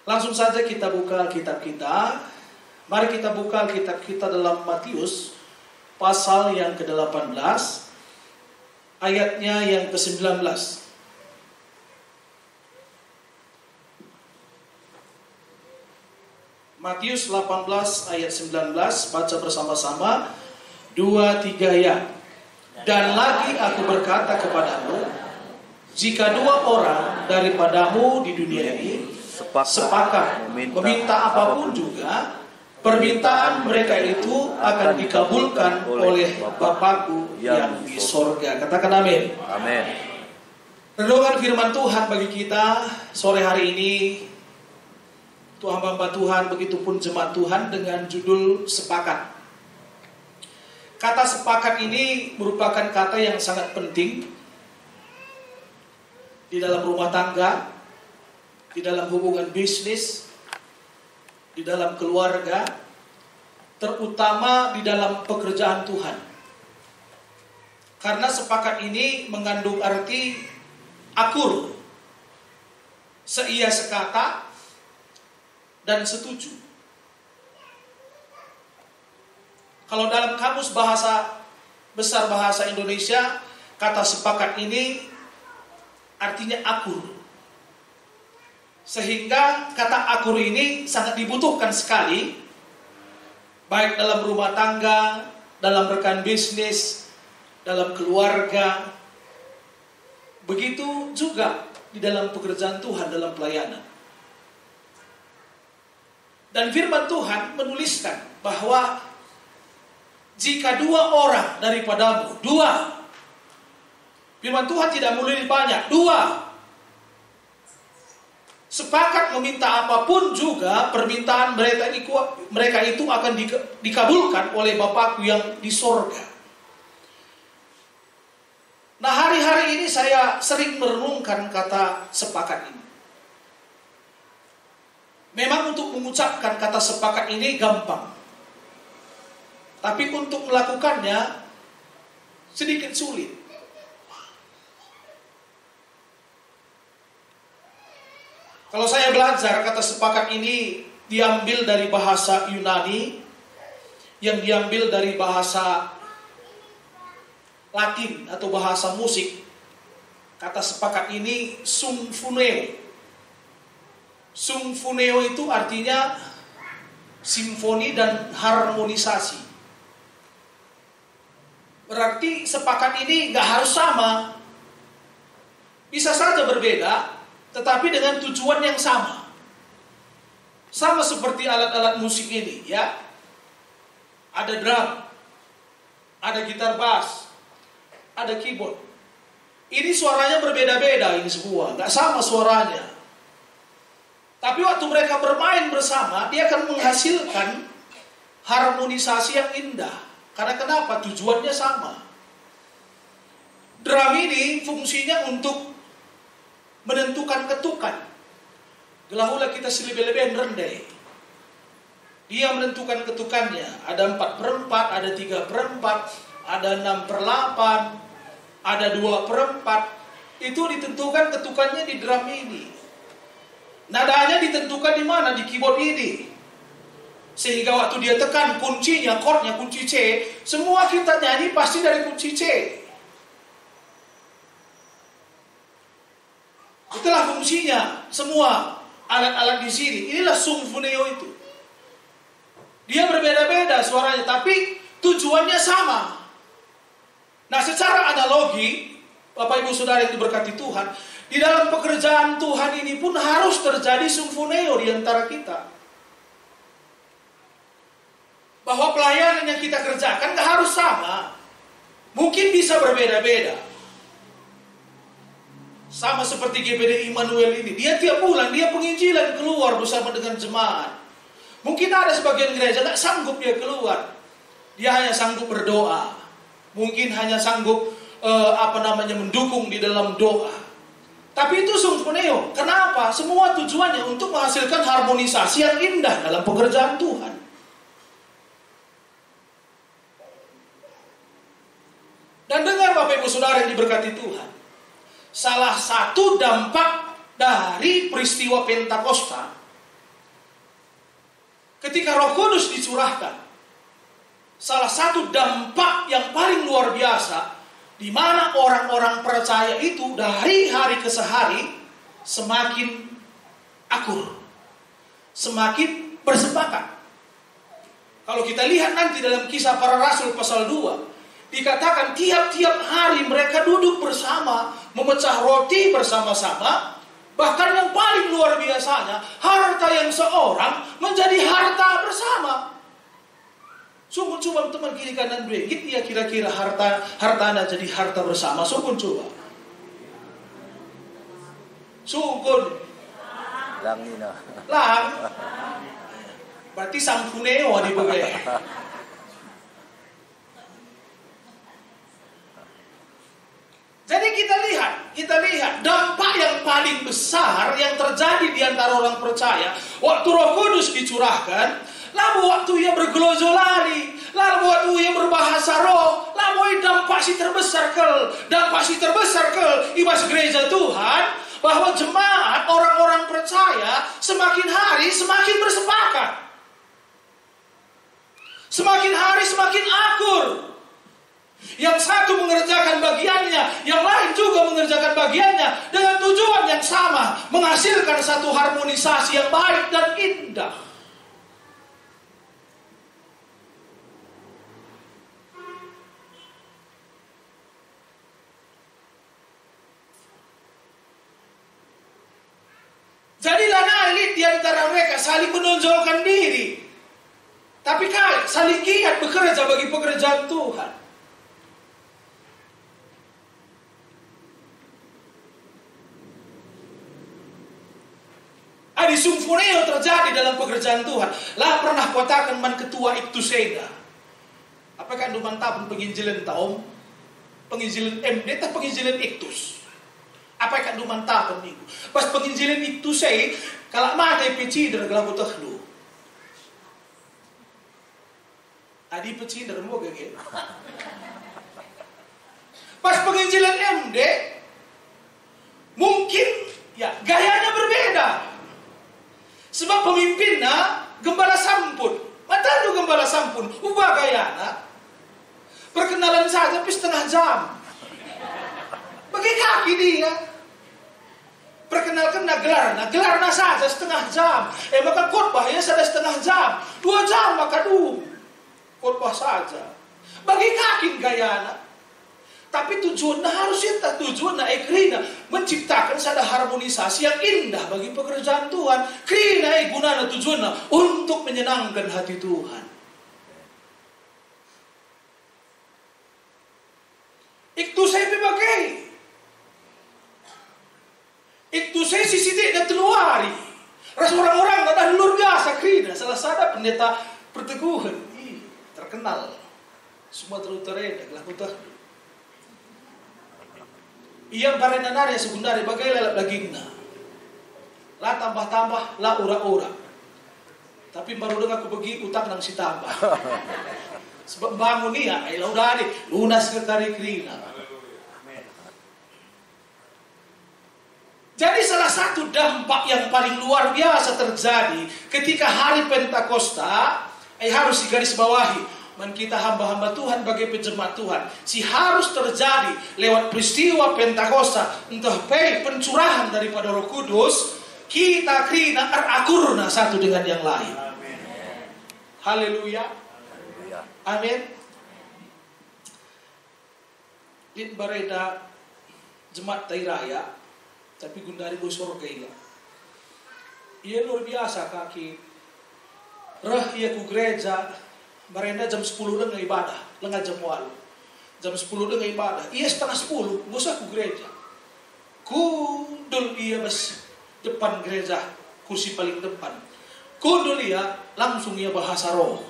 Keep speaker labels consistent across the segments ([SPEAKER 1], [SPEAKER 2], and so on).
[SPEAKER 1] Langsung saja kita buka Alkitab kita. Mari kita buka Alkitab kita dalam Matius pasal yang ke-18, ayatnya yang ke-19. Matius 18 ayat 19, baca bersama-sama, 2-3 ya. Dan lagi aku berkata kepadamu, jika 2 orang daripadamu di dunia ini sepakat meminta apapun juga, permintaan mereka itu akan dikabulkan oleh Bapakku yang di sorga. Katakan amin.
[SPEAKER 2] Amin.
[SPEAKER 1] Renungan firman Tuhan bagi kita sore hari ini, Tuhan hamba Tuhan, begitupun jemaat Tuhan, dengan judul sepakat. Kata sepakat ini merupakan kata yang sangat penting di dalam rumah tangga, di dalam hubungan bisnis, di dalam keluarga, terutama di dalam pekerjaan Tuhan. Karena sepakat ini mengandung arti akur, seia sekata, dan setuju. Kalau dalam kamus bahasa besar bahasa Indonesia, kata sepakat ini artinya akur. Sehingga kata akur ini sangat dibutuhkan sekali, baik dalam rumah tangga, dalam rekan bisnis, dalam keluarga. Begitu juga di dalam pekerjaan Tuhan, dalam pelayanan. Dan firman Tuhan menuliskan bahwa jika 2 orang daripadamu, 2, firman Tuhan tidak menulis banyak, 2, sepakat meminta apapun juga, permintaan mereka itu akan dikabulkan oleh Bapakku yang di sorga. Nah, hari-hari ini saya sering merenungkan kata sepakat ini. Memang untuk mengucapkan kata sepakat ini gampang, tapi untuk melakukannya sedikit sulit. Kalau saya belajar, kata sepakat ini diambil dari bahasa Yunani, yang diambil dari bahasa Latin atau bahasa musik. Kata sepakat ini symphoneo. Symphoneo itu artinya simfoni dan harmonisasi. Berarti sepakat ini gak harus sama. Bisa saja berbeda, tetapi dengan tujuan yang sama. Sama seperti alat-alat musik ini, ya. Ada drum, ada gitar bass, ada keyboard. Ini suaranya berbeda-beda, ini semua gak sama suaranya. Tapi waktu mereka bermain bersama, dia akan menghasilkan harmonisasi yang indah. Karena kenapa? Tujuannya sama. Drum ini fungsinya untuk menentukan ketukan. Gelahula kita selebih-lebihan rendai. Dia menentukan ketukannya. Ada 4/4, ada 3/4, ada 6/8, ada 2/4. Itu ditentukan ketukannya di drum ini. Nadanya ditentukan di mana? Di keyboard ini. Sehingga waktu dia tekan kuncinya, chordnya, kunci C, semua kita nyanyi pasti dari kunci C. Itulah fungsinya semua alat-alat di sini. Inilah symphoneo itu. Dia berbeda-beda suaranya, tapi tujuannya sama. Nah, secara analogi, Bapak Ibu Saudara yang diberkati Tuhan, di dalam pekerjaan Tuhan ini pun harus terjadi symphoneo di antara kita. Bahwa pelayanan yang kita kerjakan gak harus sama. Mungkin bisa berbeda-beda. Sama seperti GPD Immanuel ini. Dia tiap bulan, dia penginjilan keluar bersama dengan jemaat. Mungkin ada sebagian gereja gak sanggup dia keluar. Dia hanya sanggup berdoa. Mungkin hanya sanggup mendukung di dalam doa. Tapi itu symphoneo. Kenapa? Semua tujuannya untuk menghasilkan harmonisasi yang indah dalam pekerjaan Tuhan. Dan dengar Bapak Ibu Saudara yang diberkati Tuhan. Salah satu dampak dari peristiwa Pentakosta ketika Roh Kudus dicurahkan, salah satu dampak yang paling luar biasa, di mana orang-orang percaya itu dari hari ke hari semakin akur, semakin bersepakat. Kalau kita lihat nanti dalam Kisah Para Rasul pasal 2, dikatakan tiap-tiap hari mereka duduk bersama, memecah roti bersama-sama. Bahkan yang paling luar biasanya, harta yang seorang menjadi harta bersama. Sungguh coba teman kiri kanan brengit ya, kira-kira hartana jadi harta bersama. Sungguh coba. Sungguh.
[SPEAKER 2] Lang nina.
[SPEAKER 1] Lang. Berarti sang puneo di bagai. Jadi kita lihat dampak yang paling besar yang terjadi di antara orang percaya waktu Roh Kudus dicurahkan, lalu waktu ia bergelojolali, lalu waktu ia berbahasa roh, lalu dampak si terbesar ke ibas gereja Tuhan, bahwa jemaat orang-orang percaya semakin hari semakin bersepakat, semakin hari semakin akur. Yang satu mengerjakan bagiannya, yang lain juga mengerjakan bagiannya dengan tujuan yang sama, menghasilkan satu harmonisasi yang baik dan indah. Jadilah elit di antara mereka saling menonjolkan diri, tapi saling giat bekerja bagi pekerjaan Tuhan. Adi sumfoneo terjadi dalam pekerjaan Tuhan. Lah pernah katakan man ketua iktusega. Apakah anda mantap penginjilan taom? Penginjilan MD atau penginjilan iktus? Apakah anda mantap niku? Pas penginjilan iktusei, kalau mata peci dari gelabu tehlu. Adi peci dari mau gak? Pas penginjilan MD, mungkin ya gayanya berbeda. Sebab pemimpinnya gembala sampun. Mata lu gembala sampun. Ubah gayana. Perkenalan saja tapi setengah jam. Bagi kaki dia. Perkenalkan gelarna saja setengah jam. Maka khotbahnya sudah setengah jam. 2 jam maka khotbah saja. Bagi kaki gayana. Tapi tujuannya harus itu, tujuannya ekrina menciptakan satu harmonisasi yang indah bagi pekerjaan Tuhan. Krina gunanya tujuannya untuk menyenangkan hati Tuhan. Itu saya pakai. Itu saya sisi tidak terluari. Ras orang-orang ada luar biasa krina. Salah satu pendeta perteguhan, terkenal. Semua terutara lakukan. Ia barenanarya sekundari bagai lelap dagingna. Lah tambah-tambah, lah ura-ura. Tapi baru dengar aku pergi utang nang si tambah. Sebab bangun dia, ay laudari, lunas ke krina. Jadi salah satu dampak yang paling luar biasa terjadi ketika hari Pentakosta, harus digarisbawahi. Man kita hamba-hamba Tuhan bagi penjemaat Tuhan, si harus terjadi lewat peristiwa Pentakosta, entah pencurahan daripada Roh Kudus, kita krina akurna satu dengan yang lain. Haleluya. Amin. Dit bareda jemaat Tairaya, tapi gundari bosor kaila. Ia luar biasa kaki. Rah ia ku gereja. Barenda jam 10 dengan ibadah, lengah jam walu. Jam 10 dengan ibadah, iya setengah 10, bosa ku gereja. Kundul iya bas depan gereja, kursi paling depan. Kundul iya, langsung ia bahasa roh.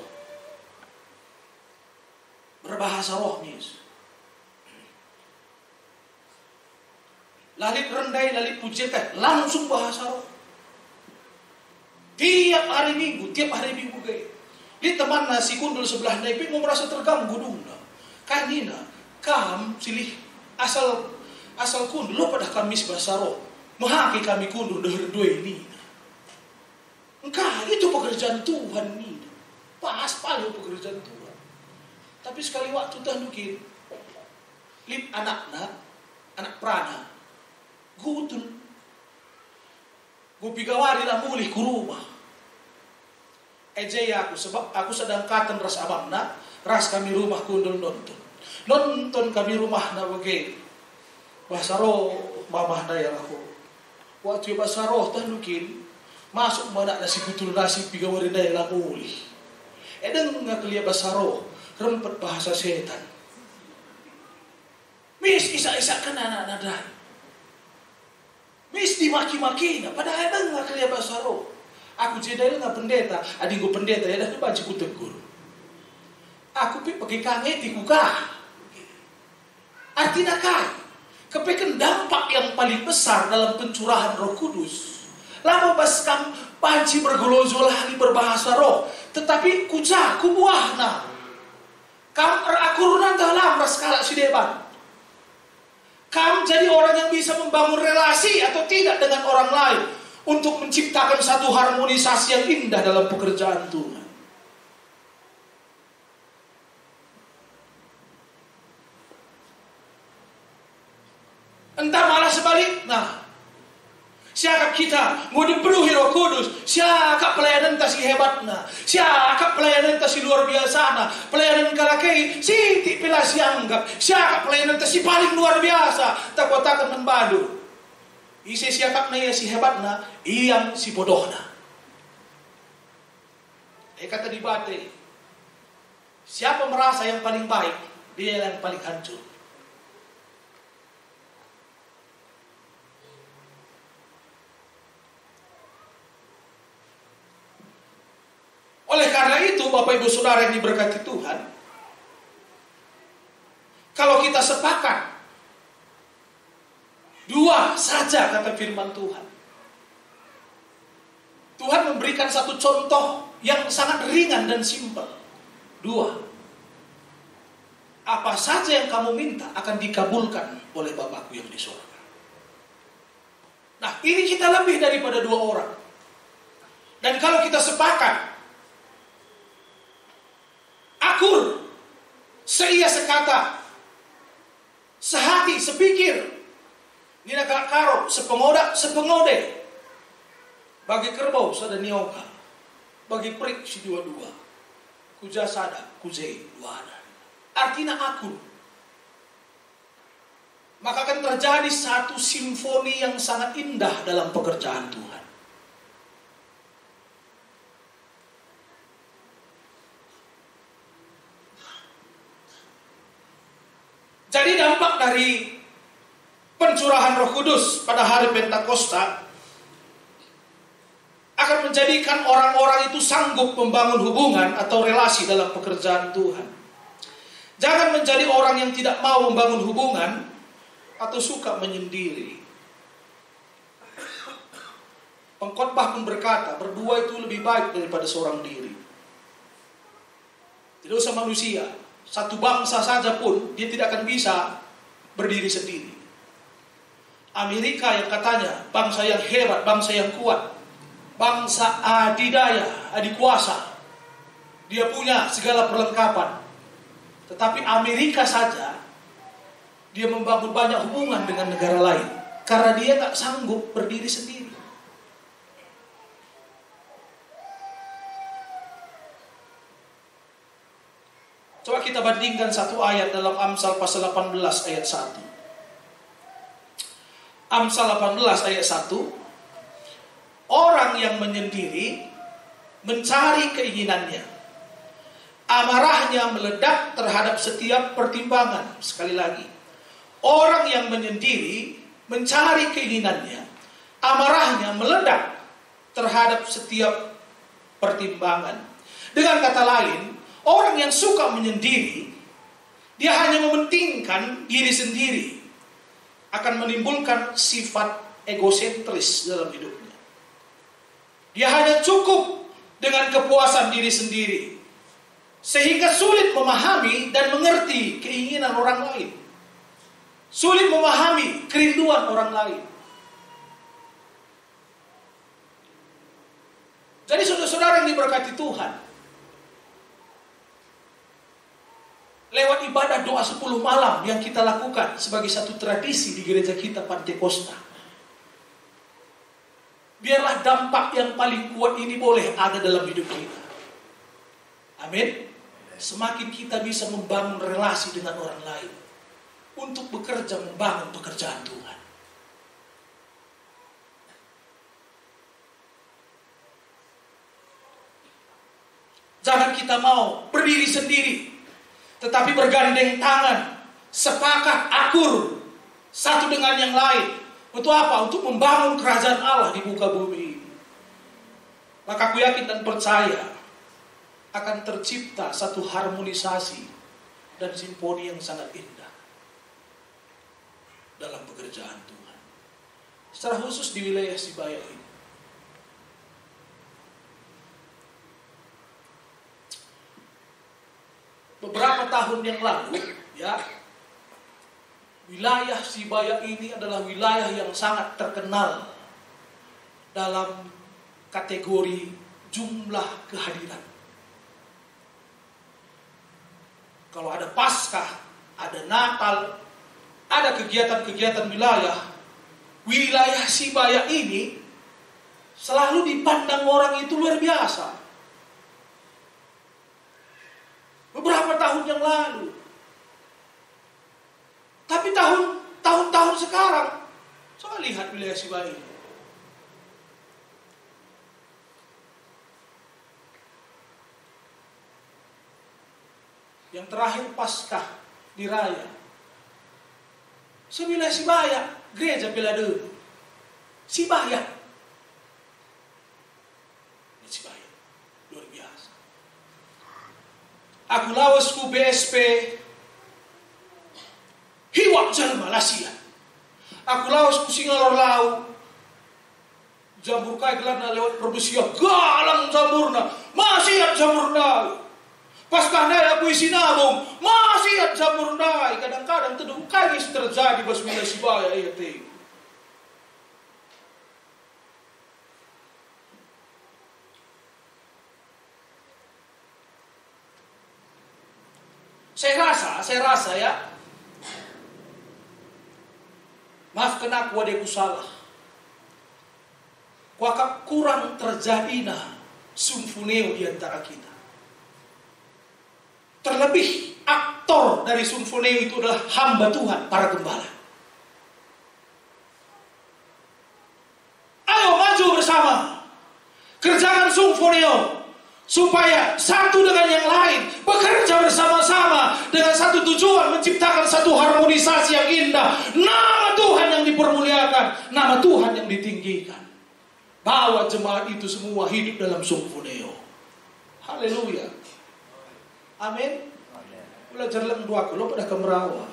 [SPEAKER 1] Berbahasa roh nih. Lalit rendai, lalit pujikan, langsung bahasa roh. Tiap hari Minggu gaya. Di teman nasi kundul sebelah nepi mau merasa terganggu dong. Kanina, kam silih asal kundul lo pada Kamis bahasa roh. Mahaki kami kundul dahar dua ini. Engkau itu pekerjaan Tuhan nih. Pas paling pekerjaan Tuhan. Tapi sekali waktu tanukin lip anakna, anak prana, gutun. Gue pigawari lah mulih ke rumah. Ejay aku sebab aku sedang katan ras abangna, ras kami rumah kundul nonton. Nonton kami rumah na bagi. Basaro mamah na yang aku. Waktu basaro tanukin masuk mana nasi kutul nasi pigawari na yang mulih. Edeng nga kelia basaro rempet bahasa setan. Mis isa-isa kena anak-anak. Mis dimaki-maki na padahal edeng nga kelia basaro. Aku jedai nga pendeta, adik gue pendeta ya dah banci ku tegur. Aku pakai kangeti kuka. Artinya kan, kepekan dampak yang paling besar dalam pencurahan Roh Kudus. Lama pas kam panci bergolozol lagi berbahasa roh, tetapi kuca kubuahna. Kam akurunan dalam raskala si deban. Kam jadi orang yang bisa membangun relasi atau tidak dengan orang lain untuk menciptakan satu harmonisasi yang indah dalam pekerjaan Tuhan. Entah malah sebalik. Nah, siapa kita mau dipenuhi Roh Kudus, siapa pelayanan tasi hebatna, siapa pelayanan tasi luar biasa na, pelayanan kalakai siti pila sianggap, siapa pelayanan tasi paling luar biasa, takotakan membadu. Isi siakap na iya si hebat na, iyang si bodoh na. Kata di bate, siapa merasa yang paling baik, dia yang paling hancur. Oleh karena itu, Bapak Ibu Saudara yang diberkati Tuhan, kalau kita sepakat, dua saja kata firman Tuhan. Tuhan memberikan satu contoh yang sangat ringan dan simpel. Dua. Apa saja yang kamu minta akan dikabulkan oleh Bapakku yang di surga. Nah, ini kita lebih daripada dua orang. Dan kalau kita sepakat, akur, seia sekata, sehati, sepikir, nina karo, sepengoda, sepengode. Bagi kerbau sada nioka, bagi perik si dua-dua, kuja sada, kujei duana. Artinya akur. Maka akan terjadi satu simfoni yang sangat indah dalam pekerjaan Tuhan. Jadi dampak dari pencurahan Roh Kudus pada hari Pentakosta akan menjadikan orang-orang itu sanggup membangun hubungan atau relasi dalam pekerjaan Tuhan. Jangan menjadi orang yang tidak mau membangun hubungan atau suka menyendiri. Pengkhotbah pun berkata, berdua itu lebih baik daripada seorang diri. Tidak usah manusia, satu bangsa saja pun dia tidak akan bisa berdiri sendiri. Amerika yang katanya bangsa yang hebat, bangsa yang kuat, bangsa adidaya, adikuasa, dia punya segala perlengkapan. Tetapi Amerika saja dia membangun banyak hubungan dengan negara lain karena dia tak sanggup berdiri sendiri. Coba kita bandingkan satu ayat dalam Amsal pasal 18 ayat 1. Amsal 18 ayat 1. Orang yang menyendiri mencari keinginannya. Amarahnya meledak terhadap setiap pertimbangan. Sekali lagi. Orang yang menyendiri mencari keinginannya. Amarahnya meledak terhadap setiap pertimbangan. Dengan kata lain, orang yang suka menyendiri, dia hanya mementingkan diri sendiri, akan menimbulkan sifat egosentris dalam hidupnya. Dia hanya cukup dengan kepuasan diri sendiri, sehingga sulit memahami dan mengerti keinginan orang lain, sulit memahami kerinduan orang lain. Jadi saudara-saudara, diberkati Tuhan. Lewat ibadah doa 10 malam yang kita lakukan sebagai satu tradisi di gereja kita Pantekosta. Biarlah dampak yang paling kuat ini boleh ada dalam hidup kita. Amin. Semakin kita bisa membangun relasi dengan orang lain untuk bekerja membangun pekerjaan Tuhan. Jangan kita mau berdiri sendiri, tetapi bergandeng tangan, sepakat, akur, satu dengan yang lain. Untuk apa? Untuk membangun kerajaan Allah di muka bumi ini. Maka aku yakin dan percaya akan tercipta satu harmonisasi dan simfoni yang sangat indah dalam pekerjaan Tuhan. Secara khusus di wilayah Sibaya ini. Beberapa tahun yang lalu, ya, wilayah Sibaya ini adalah wilayah yang sangat terkenal dalam kategori jumlah kehadiran. Kalau ada Paskah, ada Natal, ada kegiatan-kegiatan wilayah Sibaya ini selalu dipandang orang itu luar biasa. Beberapa tahun yang lalu. Tapi tahun-tahun sekarang, coba lihat wilayah Sibaya ini. Yang terakhir Paskah di Raya. Wilayah Sibaya, gereja Beladeru. Sibaya. Sibaya. Luar biasa. Aku lawas ku BSP Hiwak Jalan Malaysia. Aku lawas ku Singalor Lau. Jambur kai gelana lewat Perbesia. Galang jamburna. Masih jamburna. Paskah naya aku isi nabung. Masih jamburna. Kadang-kadang teduh kais terjadi pas wilayah Sibaya. Saya rasa ya, maafkan aku adekku salah. Kuakak kurang terjadi sumfuneo di antara kita. Terlebih aktor dari sumfuneo itu adalah hamba Tuhan, para gembala. Ayo maju bersama, kerjakan sumfuneo. Supaya satu dengan yang lain bekerja bersama-sama dengan satu tujuan, menciptakan satu harmonisasi yang indah. Nama Tuhan yang dipermuliakan, nama Tuhan yang ditinggikan. Bawa jemaat itu semua hidup dalam sumfuneo. Haleluya. Amin. Belajar lang dua kalau pada kemerawa.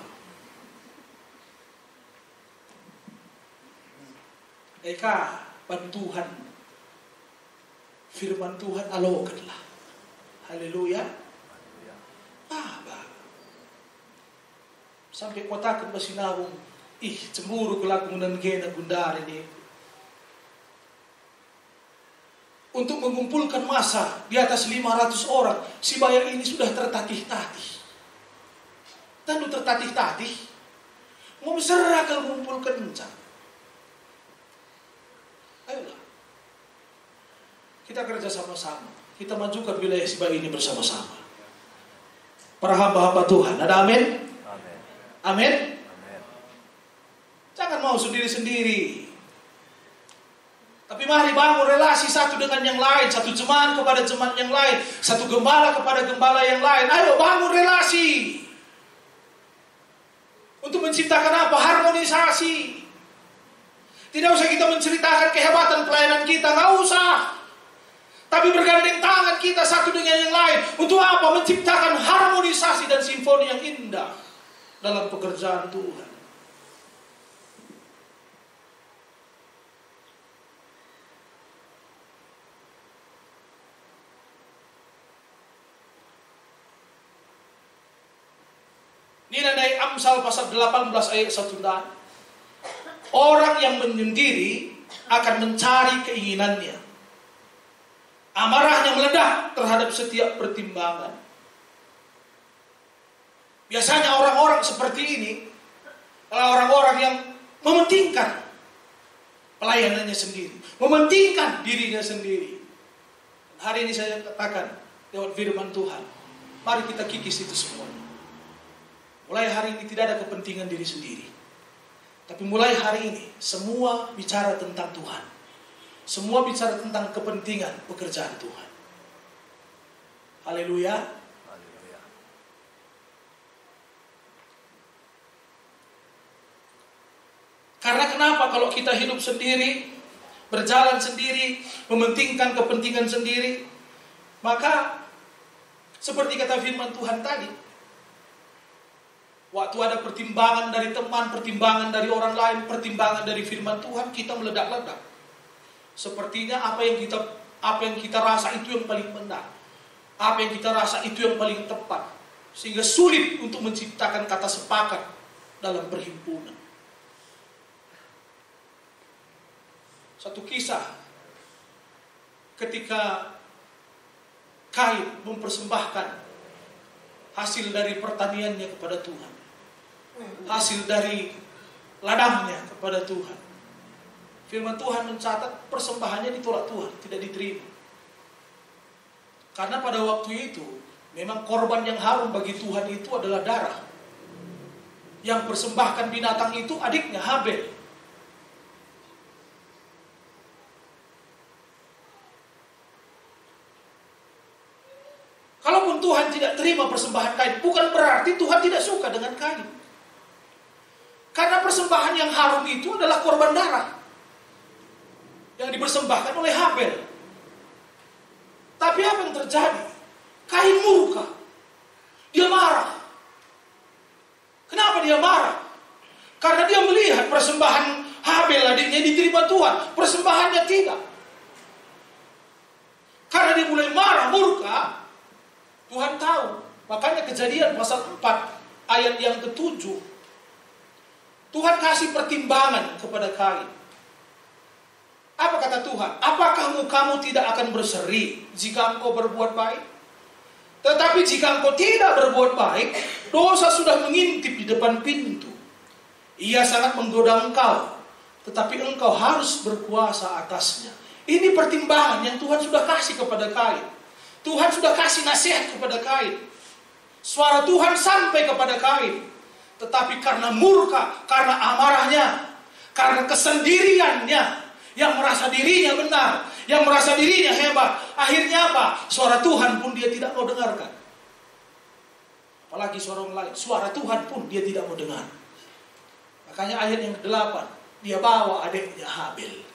[SPEAKER 1] Eka bantuhan. Firman Tuhan alokanlah. Haleluya. Sampai kotakan masinawong. Cemburu kelaku menengena gundar ini. Untuk mengumpulkan massa di atas 500 orang. Sibaya ini sudah tertatih-tatih. Tandu tertatih-tatih. Mau berserah kalau mengumpulkan kencang. Ayolah. Kita kerja sama-sama. Kita majukan wilayah Sibaya ini bersama-sama. Para hamba-hamba Tuhan. Ada amin? Amin. Amin? Amin. Jangan mau sendiri-sendiri. Tapi mari bangun relasi satu dengan yang lain. Satu jemaat kepada jemaat yang lain. Satu gembala kepada gembala yang lain. Ayo bangun relasi. Untuk menciptakan apa? Harmonisasi. Tidak usah kita menceritakan kehebatan pelayanan kita. Nggak usah. Tapi bergandeng tangan kita satu dengan yang lain. Untuk apa? Menciptakan harmonisasi dan simfoni yang indah dalam pekerjaan Tuhan. Ini dari Amsal pasal 18 ayat 1. Orang yang menyendiri akan mencari keinginannya. Amarahnya meledak cermat terhadap setiap pertimbangan. Biasanya orang-orang seperti ini adalah orang-orang yang mementingkan pelayanannya sendiri, mementingkan dirinya sendiri. Hari ini saya katakan lewat firman Tuhan, mari kita kikis itu semua. Mulai hari ini tidak ada kepentingan diri sendiri. Tapi mulai hari ini semua bicara tentang Tuhan. Semua bicara tentang kepentingan pekerjaan Tuhan. Haleluya.
[SPEAKER 2] Haleluya.
[SPEAKER 1] Karena kenapa kalau kita hidup sendiri, berjalan sendiri, mementingkan kepentingan sendiri, maka seperti kata firman Tuhan tadi, waktu ada pertimbangan dari teman, pertimbangan dari orang lain, pertimbangan dari firman Tuhan, kita meledak-ledak. Sepertinya apa yang kita rasa itu yang paling benar. Apa yang kita rasa itu yang paling tepat. Sehingga sulit untuk menciptakan kata sepakat dalam perhimpunan. Satu kisah ketika Kain mempersembahkan hasil dari pertaniannya kepada Tuhan, hasil dari ladangnya kepada Tuhan. Firman Tuhan mencatat persembahannya ditolak Tuhan, tidak diterima. Karena pada waktu itu memang korban yang harum bagi Tuhan itu adalah darah. Yang persembahkan binatang itu adiknya Habel. Kalaupun Tuhan tidak terima persembahan Kain, bukan berarti Tuhan tidak suka dengan Kain. Karena persembahan yang harum itu adalah korban darah yang dipersembahkan oleh Habel. Tapi apa yang terjadi? Kain murka. Dia marah. Kenapa dia marah? Karena dia melihat persembahan Habel adiknya diterima Tuhan, persembahannya tidak. Karena dia mulai marah, murka, Tuhan tahu. Makanya Kejadian pasal 4 ayat yang ke-7, Tuhan kasih pertimbangan kepada Kain. Apa kata Tuhan? Apakah kamu tidak akan berseri jika engkau berbuat baik? Tetapi jika engkau tidak berbuat baik, dosa sudah mengintip di depan pintu. Ia sangat menggoda engkau, tetapi engkau harus berkuasa atasnya. Ini pertimbangan yang Tuhan sudah kasih kepada Kain. Tuhan sudah kasih nasihat kepada Kain. Suara Tuhan sampai kepada Kain. Tetapi karena murka, karena amarahnya, karena kesendiriannya, yang merasa dirinya benar, yang merasa dirinya hebat, akhirnya apa? Suara Tuhan pun dia tidak mau dengarkan. Apalagi suara orang lain, suara Tuhan pun dia tidak mau dengar. Makanya ayat yang ke-8, dia bawa adiknya Habel.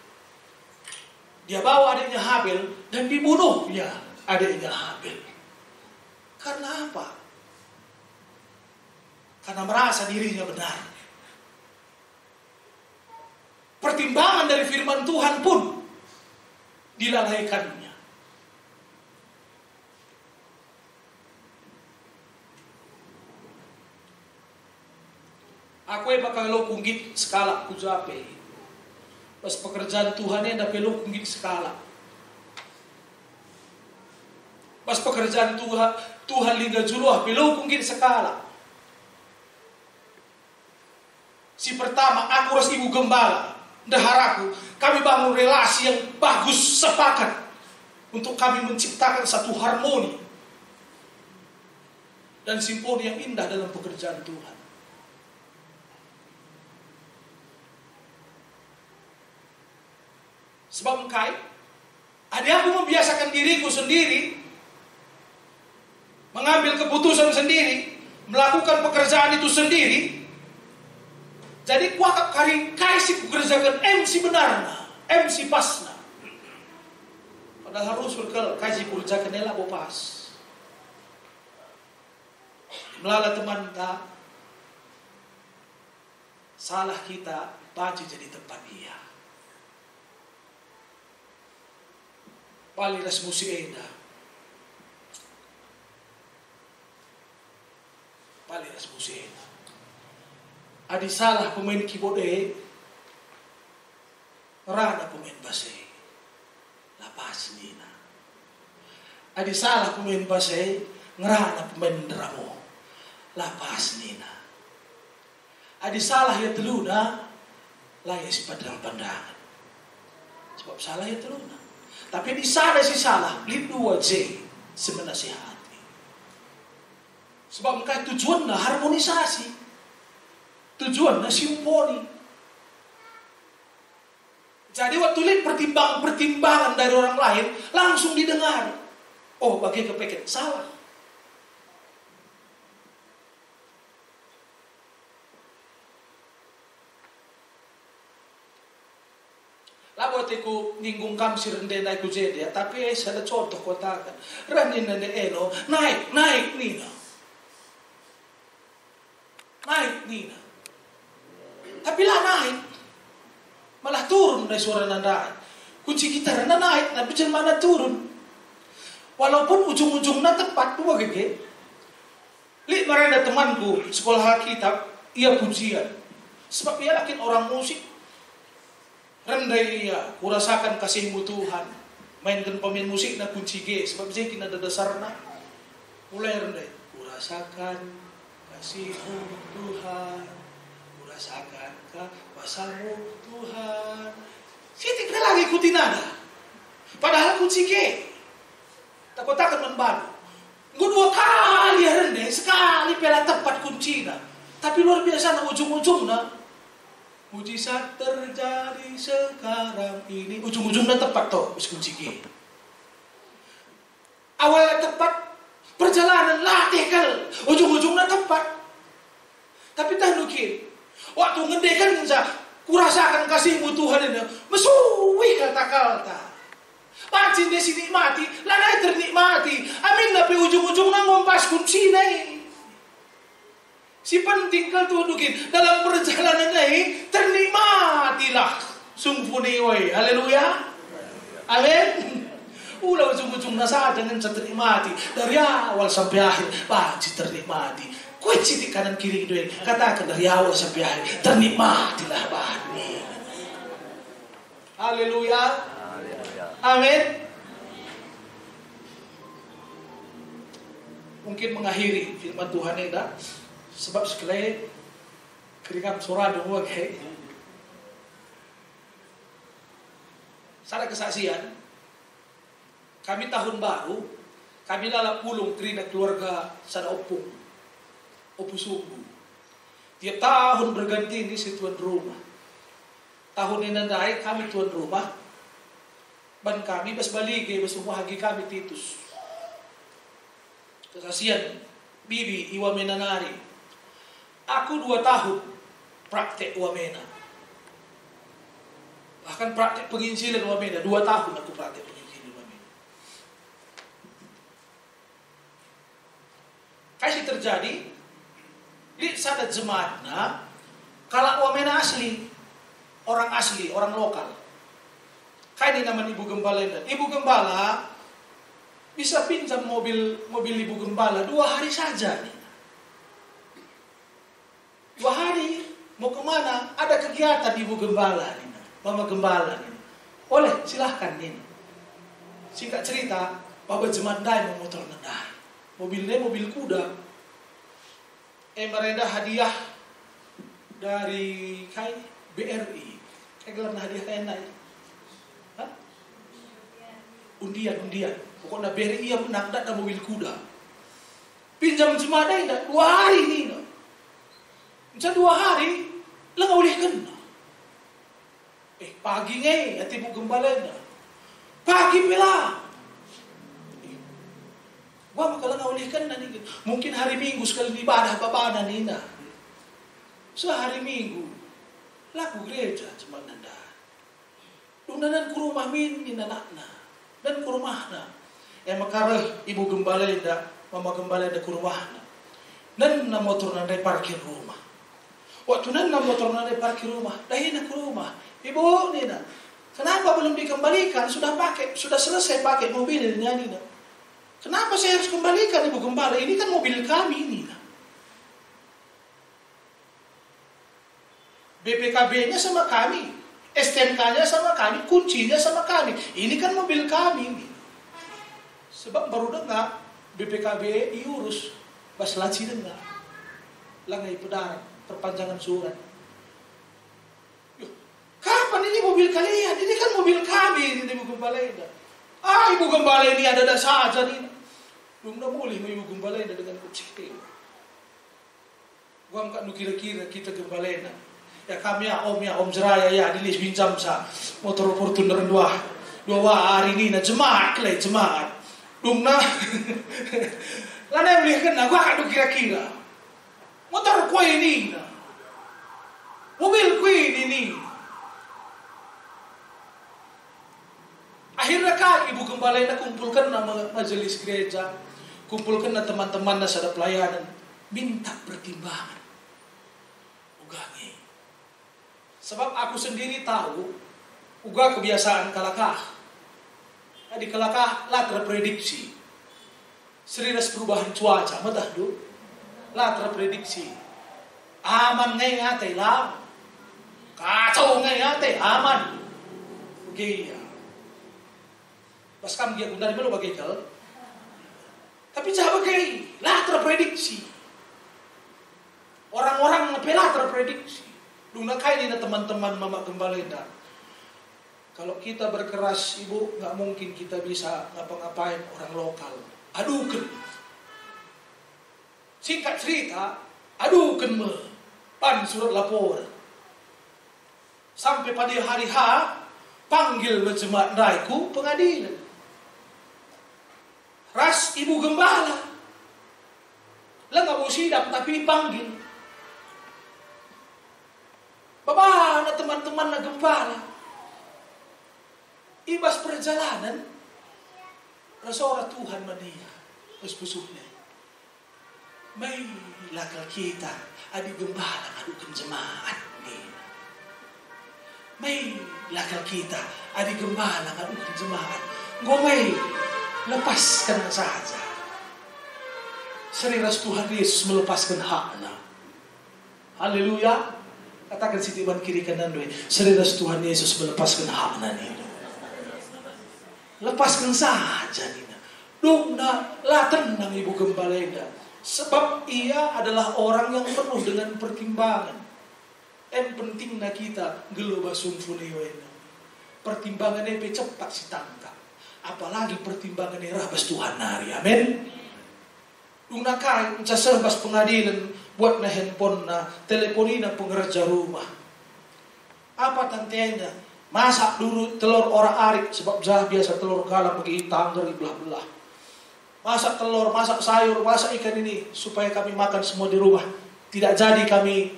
[SPEAKER 1] Dia bawa adiknya Habel dan dibunuhnya adiknya Habel. Karena apa? Karena merasa dirinya benar. Pertimbangan dari firman Tuhan pun dilalaikannya. Aku bakal lo kunggit skala kujape. Pas pekerjaan Tuhan yang dapat lo kunggit skala. Pas pekerjaan Tuhan liga juluh lo kunggit skala. Si pertama, aku harus ibu gembala, daharaku, kami bangun relasi yang bagus, sepakat untuk kami menciptakan satu harmoni dan simfoni yang indah dalam pekerjaan Tuhan. Sebab Kain, aku membiasakan diriku sendiri, mengambil keputusan sendiri, melakukan pekerjaan itu sendiri. Jadi kuakap kari kasih kukerjakan MC benarna, MC pasna. Padahal harus kasih kukerjakan nela bopas. Melala teman tak, salah kita baju jadi tempat dia. Paliras musieda, paliras musieda. Adi salah pemain keyboard rada pemain bass lapas nina. Adi salah pemain pasai, ngerana pemain deramo. Lapas nina. Adi salah ya teluna, layak si padang pandangan. Sebab salah ya teluna. Tapi di sana si salah, beli 2J semenasihati. Sebab mereka tujuannya harmonisasi. Tujuannya simponi. Jadi waktu lihat pertimbangan dari orang lain, langsung didengar. Oh, bagi kepeket salah. Buat aku nyinggung kamsir ndai ku jadi ya, tapi ada contoh kotakan. Ranin nande eno naik nina. Naik nina. Tapi lah naik. Malah turun dari suara nandai. Kunci gitar naik, tapi jangan mana turun. Walaupun ujung-ujungnya tepat dua gege. Lihat mereka temanku sekolah kitab, ia pujian. Sebab ia yakin orang musik. Rendai ia, kurasakan kasihmu Tuhan. Mainkan pemain musik na kunci G, sebab saya kena ada dasarnya. Mulai rendai, kurasakan kasihmu Tuhan, kurasakan kuasamu Tuhan. Saya tidak lagi ikutin nada. Padahal kunci G. Takut membantu. Gue 2 kali rendai, sekali pela tepat kuncinya. Tapi luar biasa na ujung-ujungnya. Mujizat terjadi sekarang ini. Ujung-ujungnya tepat toh, kunci G. Awalnya tepat, perjalanan latih kal. Ujung-ujungnya tepat. Tapi tak mungkin. Waktu ngedekan saya, kurasakan kasihmu Tuhan ini. Mesuwi kata-kata. Pancin desi nikmati, lanai ternikmati. Amin tapi ujung-ujungnya ngompas kunci nih. Si penting kal tundukin dalam perjalanan ini ternikmatilah sungfuni woi. Haleluya. Amin. Ulah ujung-ujungnya saja dengan ternikmati dari awal sampai akhir pasti ternikmati. Kue citik kanan kiri doang. Katakan dari awal sampai akhir ternikmatilah bani. Haleluya. Amin. Mungkin mengakhiri firman Tuhan ini dah. Sebab sekali keringat surah dong wakai. Sada kesaksian. Kami tahun baru, kami lalap pulung kerina keluarga sada opung. Opu suku. Tiap tahun berganti ini si tuan rumah. Tahun ini nandai kami tuan rumah. Ban kami bas balige, bas umuhagi kami titus. Kesaksian bibi iwa menanari. Aku 2 tahun praktek wamena. Bahkan praktek penginjilan wamena. 2 tahun aku praktek penginjilan wamena. Kasih terjadi di sana jemaatnya kalau wamena asli, orang lokal. Kayak ini namanya Ibu Gembala. Ibu Gembala bisa pinjam mobil Ibu Gembala 2 hari saja nih. 2 hari mau kemana? Ada kegiatan Ibu Gembala nih, Mama Gembala nih. Boleh, silahkan nih. Singkat cerita, Bapak Jemandai mau motor nendai. Mobilnya mobil kuda. Mereka hadiah dari BRI. Kayak gelar hadiah kayak naik. Undian. Pokoknya BRI yang menang ada mobil kuda. Pinjam Jemandai 2 hari nih. Bisa 2 hari, lah nggak boleh kena. Pagi nge, hati Ibu Gembala. Pagi pela. Gua makalah nggak boleh kena nih. Mungkin hari Minggu sekali ibadah babana nina. Sehari Minggu, laku gereja cuma nanda. Lunanan ku rumah min anakna dan ku rumahna. Makareh Ibu Gembala nda, Mama Gembala nda ku rumahna. Dan na motor nanda parkir rumah. Waktu nan motor nanda parkir rumah, dahin ke rumah. Ibu Nina, kenapa belum dikembalikan? Sudah selesai pakai mobilnya Nina. Kenapa saya harus kembalikan Ibu Gembala? Ini kan mobil kami Nina. BPKB-nya sama kami, STNK-nya sama kami, kuncinya sama kami. Ini kan mobil kami Nina. Sebab baru dengar BPKB iurus bas laci dengar. Langai pedaran, perpanjangan surat. Yuh, kapan ini mobil kalian? Ini kan mobil kami ini Ibu Gembala. Ibu Gembala ini ada saja nih. Belum boleh Ibu Gembala dengan kucing. Gua enggak kira-kira kita Gembalena. Ya kami ya Om Jeraya ya dilis bincam sa motor Fortuner dua hari ini na jemaat kelai jemaat. Dumna. Lana yang belikan na gua enggak kira-kira. Motor kue ini na. Mobil kue ini. Akhirnya kan Ibu Gembalena kumpulkan nama majelis gereja, kumpulkan na teman-teman na sada pelayanan, minta pertimbangan. Ugangi. Sebab aku sendiri tahu, uga kebiasaan kalakah. Di kalakah lah terprediksi. Serius perubahan cuaca, matah do. Lah terprediksi. Aman ngay ngate lang. Kacau ngay ngate, aman. Gaya. Pas kam dia undang belum bagai kal. Tapi jangan bagai, lah terprediksi. Orang-orang ngepelah terprediksi. Duna kain ini teman-teman Mama Gembalena. Kalau kita berkeras Ibu, nggak mungkin kita bisa ngapa-ngapain orang lokal. Adukan. Singkat cerita, adukan me. Pan surat lapor. Sampai pada hari H, panggil jemaat raiku pengadilan. Ras Ibu Gembala. Lah nggak mau sidang tapi dipanggil. Bapak na teman-teman na Gembala. Ibas perjalanan. Rasora Tuhan mania. Mas pusuhnya. May lakal kita. Adi Gembala adukan jemaat. May lakal kita. Adi Gembala adukan jemaat. Ngomay. Lepaskan saja. Serius Tuhan Yesus melepaskan haknya. Haleluya. Katakan si tiban kiri kanan doy. Serius Tuhan Yesus melepaskan haknya nih. Lepaskan saja nih. Dungna lah tenang Ibu Gembalena. Sebab ia adalah orang yang penuh dengan pertimbangan. Yang penting na kita geloba sumfuliwena. Pertimbangannya cepat si tangkap. Apalagi pertimbangannya rahbas Tuhan hari. Amin. Dungna kai mencasar bas pengadilan. Buat na handphone na, teleponin na pengerja rumah. Apa tantenya? Masak dulu telur orang arik. Sebab biasa telur galang bagi tanggar belah-belah. Masak telur, masak sayur, masak ikan ini. Supaya kami makan semua di rumah. Tidak jadi kami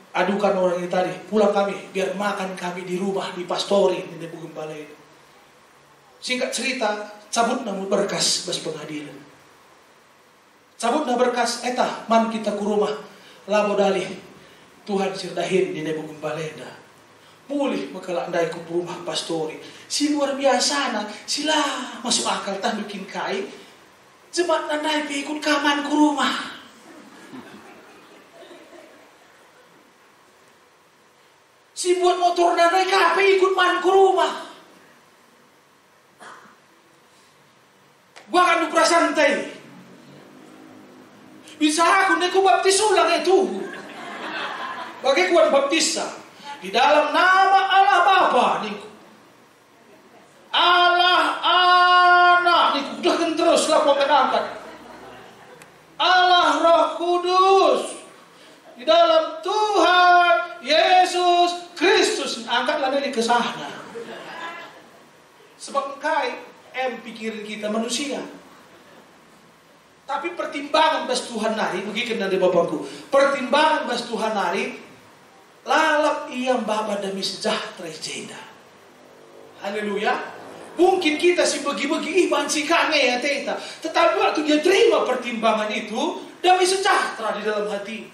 [SPEAKER 1] adukan orang ini tadi. Pulang kami, biar makan kami di rumah, di pastori. Ini Ibu Gembala itu. Singkat cerita, cabut namun berkas bas pengadilan. Cabut na berkas, eta man kita ke rumah labo dalih Tuhan sirdahin di Ibu Gembalena. Pulih makalandai ke rumah pastori. Si luar biasa na sila masuk akal tah bikin kai. Jemaat nandai ikut kaman ke rumah. Si buat motor nandai kape ikut man ke rumah. Gua kan dukra santai. Bisa aku neko baptis ulang itu. Bagi kuan baptisa di dalam nama Allah Bapa niku. Allah Anak niku udah kan terus lah pokok angkat. Allah Roh Kudus di dalam Tuhan Yesus Kristus angkatlah dari kesahna. Sebab kai pikiran kita manusia. Tapi pertimbangan bas Tuhan nari, begitu nanti Bapakku. Pertimbangan bas Tuhan nari, lalap ia bapa demi sejahtera jeda. Haleluya. Mungkin kita si bagi-bagi bansikannya ya teta. Tetapi waktu dia terima pertimbangan itu, demi sejahtera di dalam hatinya.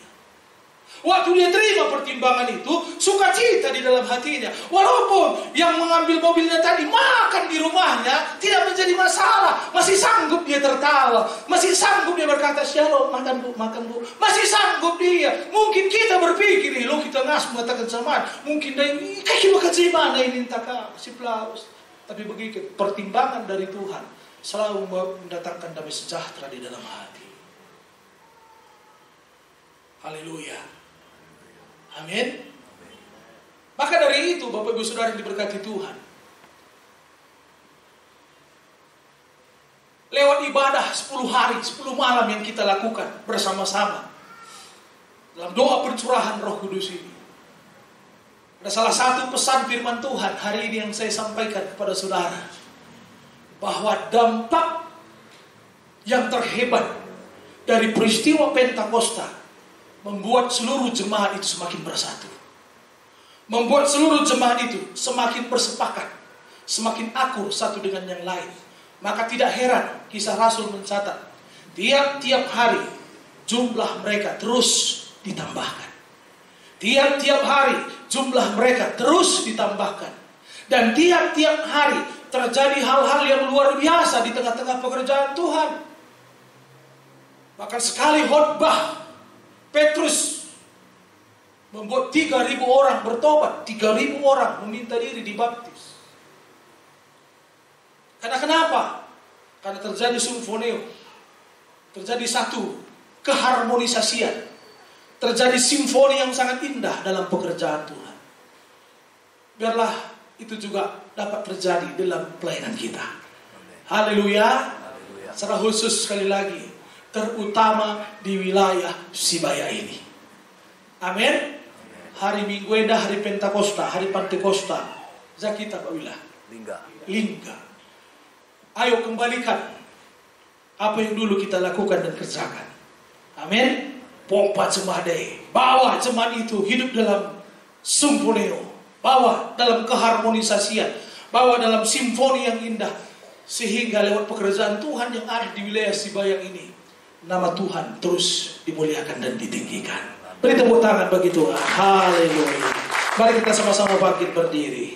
[SPEAKER 1] Waktu dia terima pertimbangan itu, sukacita di dalam hatinya. Walaupun yang mengambil mobilnya tadi makan di rumahnya, tidak menjadi masalah. Masih sanggup dia tertawa. Masih sanggup dia berkata, Shalom, makan bu, makan bu. Masih sanggup dia. Mungkin kita berpikir, lo kita ngas mengatakan sama. Mungkin dia kaki bakal gimana ini tak si plaus. Tapi begitu, pertimbangan dari Tuhan. selalu mendatangkan damai sejahtera di dalam hati. Haleluya. Amin. Maka dari itu Bapak Ibu Saudara yang diberkati Tuhan, lewat ibadah 10 hari, 10 malam yang kita lakukan bersama-sama dalam doa pencurahan Roh Kudus ini, ada salah satu pesan firman Tuhan hari ini yang saya sampaikan kepada saudara, bahwa dampak yang terhebat dari peristiwa Pentakosta membuat seluruh jemaat itu semakin bersatu, membuat seluruh jemaat itu semakin bersepakat, semakin akur satu dengan yang lain. Maka tidak heran Kisah Rasul mencatat, tiap-tiap hari jumlah mereka terus ditambahkan. Tiap-tiap hari jumlah mereka terus ditambahkan. Dan tiap-tiap hari terjadi hal-hal yang luar biasa di tengah-tengah pekerjaan Tuhan. Bahkan sekali khotbah Petrus membuat 3.000 orang bertobat, 3.000 orang meminta diri dibaptis. Karena kenapa? Karena terjadi symphoneo, terjadi satu keharmonisasian, terjadi simfoni yang sangat indah dalam pekerjaan Tuhan. Biarlah itu juga dapat terjadi dalam pelayanan kita. Haleluya. Secara khusus sekali lagi, terutama di wilayah Sibaya ini. Amin. Hari Minggu Indah, hari Pentakosta, hari Pantekosta, Zakita Pak Wilah. Lingga. Ayo kembalikan apa yang dulu kita lakukan dan kerjakan. Amin. Pompa jemaat deh. Bawa jemaat itu hidup dalam symphoneo, bawa dalam keharmonisasian, bawa dalam simfoni yang indah, sehingga lewat pekerjaan Tuhan yang ada di wilayah Sibayang ini, nama Tuhan terus dimuliakan dan ditinggikan. Beri tepuk tangan bagi Tuhan. Haleluya. Mari kita sama-sama bangkit berdiri.